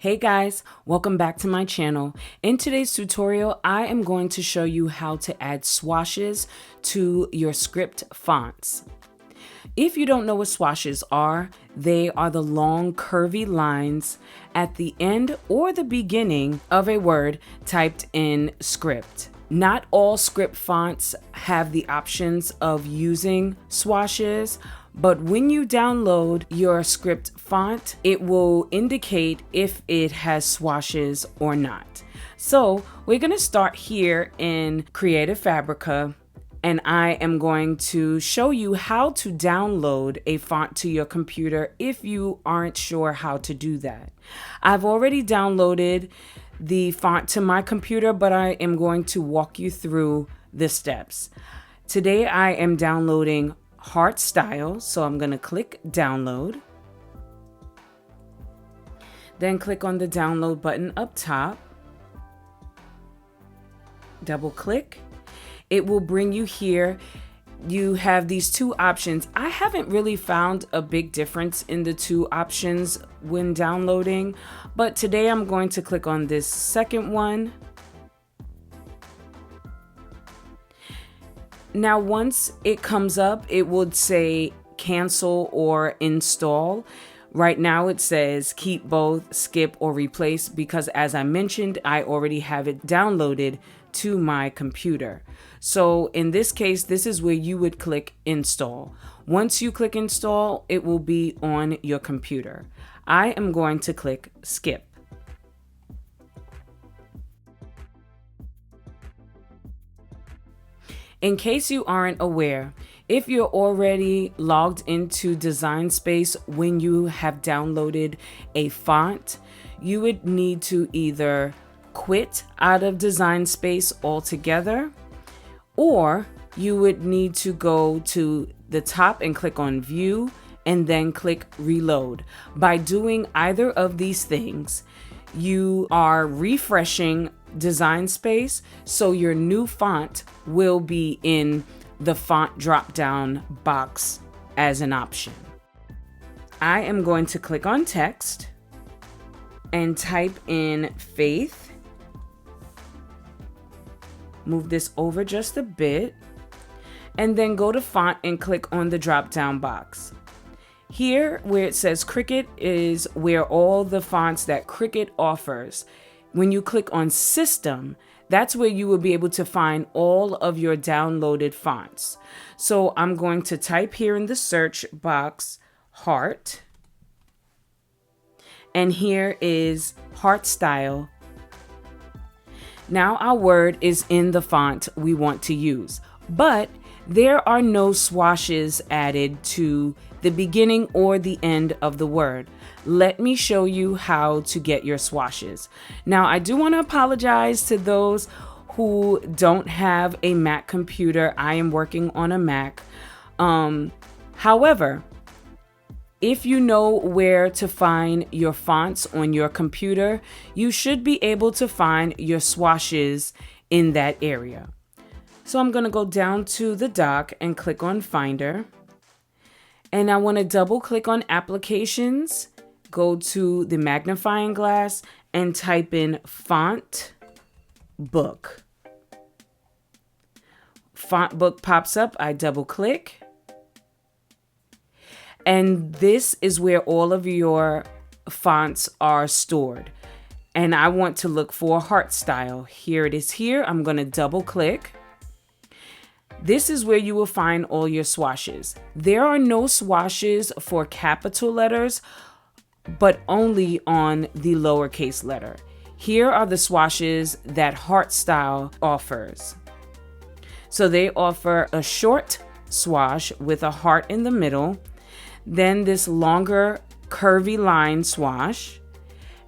Hey guys, welcome back to my channel. In today's tutorial, I am going to show you how to add swashes to your script fonts. If you don't know what swashes are, they are the long curvy lines at the end or the beginning of a word typed in script. Not all script fonts have the options of using swashes, but when you download your script font, it will indicate if it has swashes or not. So we're going to start here in Creative Fabrica, and I am going to show you how to download a font to your computer if you aren't sure how to do that. I've already downloaded the font to my computer, but I am going to walk you through the steps. Today I am downloading Heart Style, so I'm going to click download. Then click on the download button up top. Double click. It will bring you here. You have these two options. I haven't really found a big difference in the two options when downloading, but today I'm going to click on this second one. Now, once it comes up, it would say cancel or install. Right now it says keep both, skip, or replace because, as I mentioned, I already have it downloaded to my computer. So in this case, this is where you would click install. Once you click install, it will be on your computer. I am going to click skip. In case you aren't aware, if you're already logged into Design Space when you have downloaded a font, you would need to either quit out of Design Space altogether, or you would need to go to the top and click on View and then click Reload. By doing either of these things, you are refreshing Design Space, so your new font will be in the font drop-down box as an option. I am going to click on text and type in Faith. Move this over just a bit, and then go to font and click on the drop-down box. Here, where it says Cricut, is where all the fonts that Cricut offers. When you click on System, that's where you will be able to find all of your downloaded fonts. So I'm going to type here in the search box, Heart. And here is Heart Style. Now our word is in the font we want to use, but there are no swashes added to the beginning or the end of the word. Let me show you how to get your swashes. Now, I do want to apologize to those who don't have a Mac computer. I am working on a Mac. However, if you know where to find your fonts on your computer, you should be able to find your swashes in that area. So I'm going to go down to the dock and click on Finder. And I want to double click on Applications, go to the magnifying glass and type in Font Book. Font Book pops up. I double click. And this is where all of your fonts are stored. And I want to look for Heart Style. Here it is here. I'm going to double click. This is where you will find all your swashes. There are no swashes for capital letters, but only on the lowercase letter. Here are the swashes that Heart Style offers. So they offer a short swash with a heart in the middle, then this longer curvy line swash,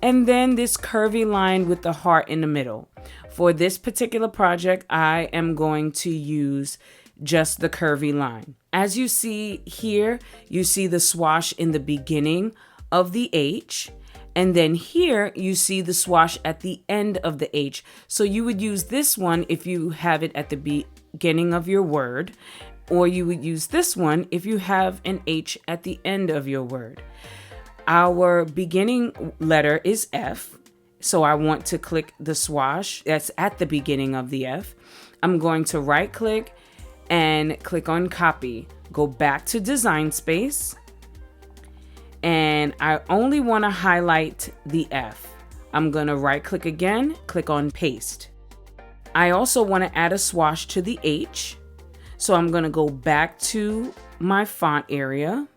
and then this curvy line with the heart in the middle. For this particular project, I am going to use just the curvy line. As you see here, you see the swash in the beginning of the H, and then here you see the swash at the end of the H. So you would use this one if you have it at the beginning of your word, or you would use this one if you have an H at the end of your word. Our beginning letter is F, so I want to click the swash that's at the beginning of the F. I'm going to right click and click on copy. Go back to design space, and I only want to highlight the F. I'm going to right click again, click on paste. I also want to add a swash to the H, so I'm going to go back to my font area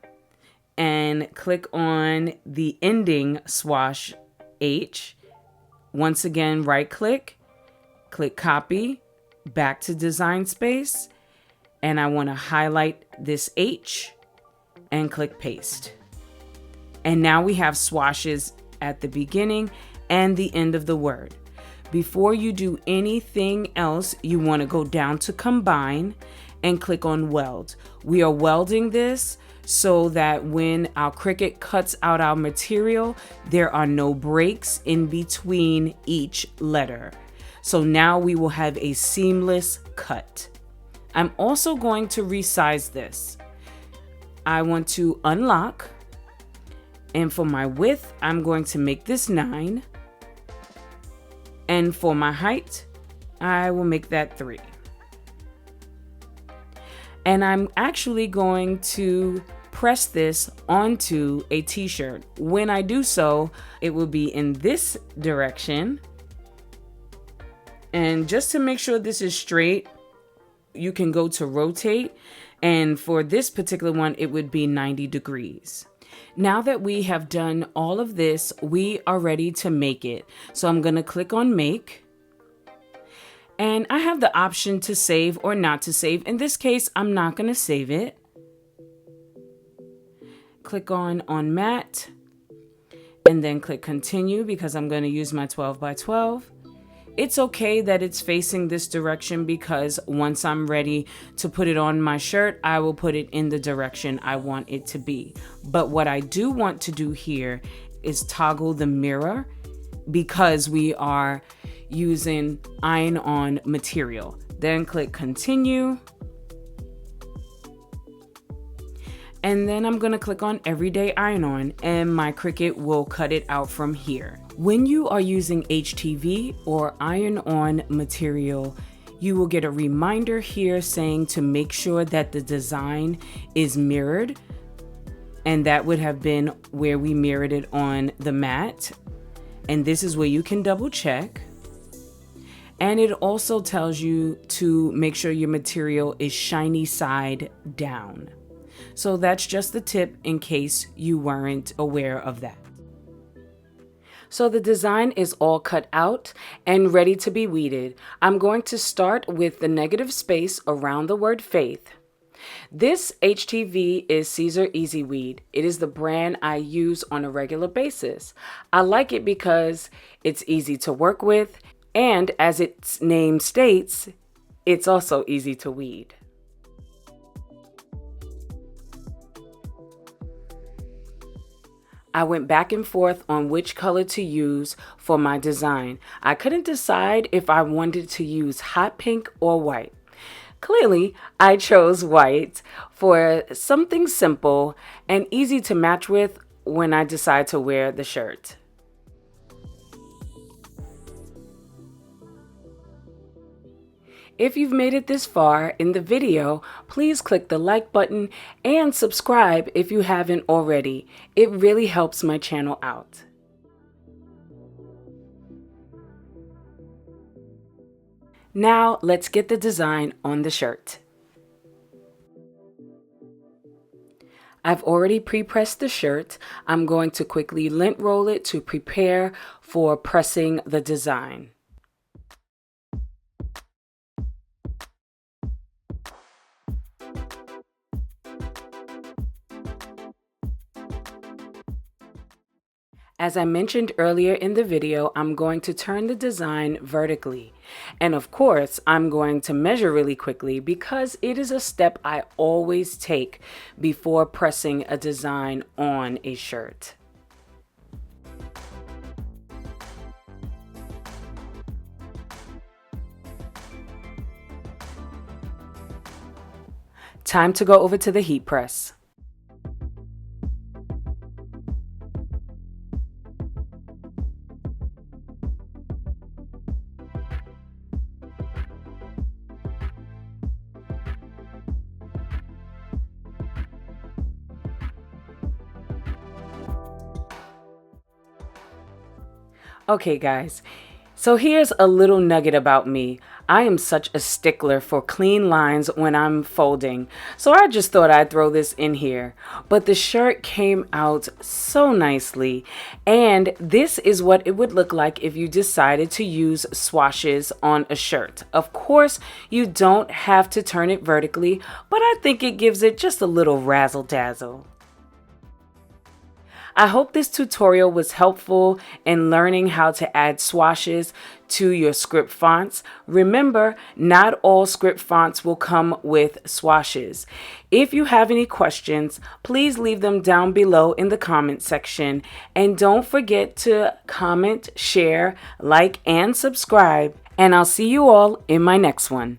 and click on the ending swash H. Once again, right click, click copy, back to design space, and I want to highlight this H and click paste. And now we have swashes at the beginning and the end of the word. Before you do anything else, you want to go down to combine and click on weld. We are welding this so that when our Cricut cuts out our material, there are no breaks in between each letter. So now we will have a seamless cut. I'm also going to resize this. I want to unlock, and for my width, I'm going to make this 9. And for my height, I will make that 3. And I'm actually going to press this onto a t-shirt. When I do so, it will be in this direction. And just to make sure this is straight, you can go to rotate. And for this particular one, it would be 90 degrees. Now that we have done all of this, we are ready to make it. So I'm going to click on make. And I have the option to save or not to save. In this case, I'm not going to save it. Click on matte and then click continue because I'm going to use my 12 by 12. It's okay that it's facing this direction because once I'm ready to put it on my shirt, I will put it in the direction I want it to be. But what I do want to do here is toggle the mirror because we are using iron-on material. Then click continue. And then I'm going to click on everyday iron-on and my Cricut will cut it out from here. When you are using HTV or iron-on material, you will get a reminder here saying to make sure that the design is mirrored. And that would have been where we mirrored it on the mat. And this is where you can double check. And it also tells you to make sure your material is shiny side down. So that's just the tip in case you weren't aware of that. So the design is all cut out and ready to be weeded. I'm going to start with the negative space around the word faith. This HTV is Caesar Easy Weed. It is the brand I use on a regular basis. I like it because it's easy to work with, and as its name states, it's also easy to weed. I went back and forth on which color to use for my design. I couldn't decide if I wanted to use hot pink or white. Clearly, I chose white for something simple and easy to match with when I decide to wear the shirt. If you've made it this far in the video, please click the like button and subscribe if you haven't already. It really helps my channel out. Now let's get the design on the shirt. I've already pre-pressed the shirt. I'm going to quickly lint roll it to prepare for pressing the design. As I mentioned earlier in the video, I'm going to turn the design vertically. And of course, I'm going to measure really quickly because it is a step I always take before pressing a design on a shirt. Time to go over to the heat press. Okay, guys, so here's a little nugget about me. I am such a stickler for clean lines when I'm folding, so I just thought I'd throw this in here. But the shirt came out so nicely, and this is what it would look like if you decided to use swashes on a shirt. Of course, you don't have to turn it vertically, but I think it gives it just a little razzle dazzle. I hope this tutorial was helpful in learning how to add swashes to your script fonts. Remember, not all script fonts will come with swashes. If you have any questions, please leave them down below in the comment section. And don't forget to comment, share, like, and subscribe. And I'll see you all in my next one.